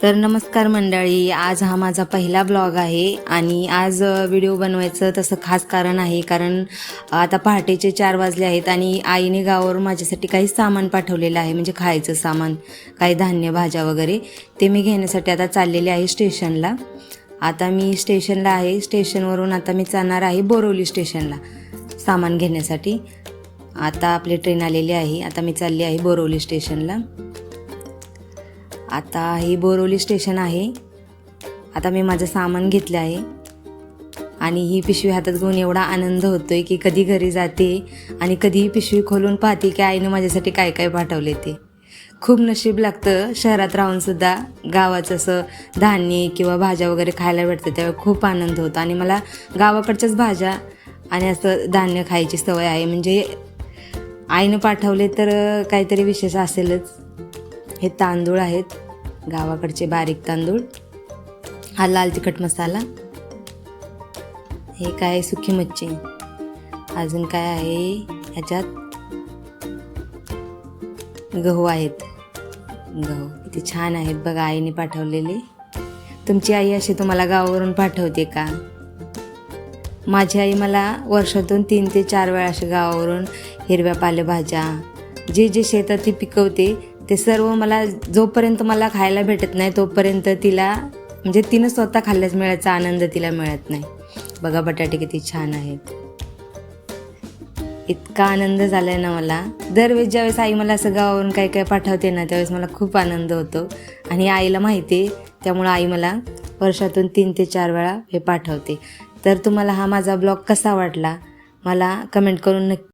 तर नमस्कार मंडळी, आज हा माझा पहिला ब्लॉग आहे आणि आज व्हिडिओ बनवायचं तसं खास कारण आहे. कारण आता पहाटेचे 4 वाजले आहेत आणि आईने गावावरून माझ्यासाठी काही सामान पाठवलेलं आहे, म्हणजे खायचं सामान, काही धान्य भाज्या वगैरे. ते मी घेण्यासाठी आता चाललेले आहे स्टेशनला. आता मी स्टेशनला आहे. स्टेशनवरून आता मी जाणार आहे बोरिवली स्टेशनला सामान घेण्यासाठी. आता आपली ट्रेन आलेली आहे. आता मी चालली आहे बोरिवली स्टेशनला. आता ही बोरिवली स्टेशन आहे. आता मी माझं सामान घेतलं आहे आणि ही पिशवी हातात घेऊन एवढा आनंद होतोय की कधी घरी जाते आणि कधी ही पिशवी खोलून पाहते की आईने माझ्यासाठी काय काय पाठवले. ते खूप नशीब लागतं शहरात राहूनसुद्धा गावाचं असं धान्य किंवा भाज्या वगैरे खायला भेटतं, त्यावेळी खूप आनंद होतो. आणि मला गावाकडच्याच भाज्या आणि असं धान्य खायची सवय आहे. म्हणजे आईनं पाठवले तर काहीतरी विशेष असेलच. हे तांदूळ आहेत, गावाकडचे बारीक तांदूळ. हा लाल तिखट मसाला. हे काय सुकी मच्छी. अजून काय आहे ह्याच्यात? गहू आहेत. गहू किती छान आहेत बघा, आईने पाठवलेले. तुमची आई अशी तुम्हाला गावावरून पाठवते का? माझी आई मला वर्षातून 3 ते 4 वेळा अशा गावावरून हिरव्या पालेभाज्या जे जे शेतात ती पिकवते ते सर्व मला, जोपर्यंत मला खायला भेटत नाही तोपर्यंत तिला, म्हणजे तिनं स्वतः खाल्ल्यास मिळायचा आनंद तिला मिळत नाही. बघा बटाटे किती छान आहेत. इतका आनंद झाला आहे ना मला. दरवेळेस ज्यावेळेस आई मला असं गावावरून काय काय पाठवते ना, त्यावेळेस मला खूप आनंद होतो. आणि आईला माहिती आहे, त्यामुळं आई मला वर्षातून 3 ते 4 वेळा हे पाठवते. तर तुम्हाला हा माझा ब्लॉग कसा वाटला मला कमेंट करून नक्की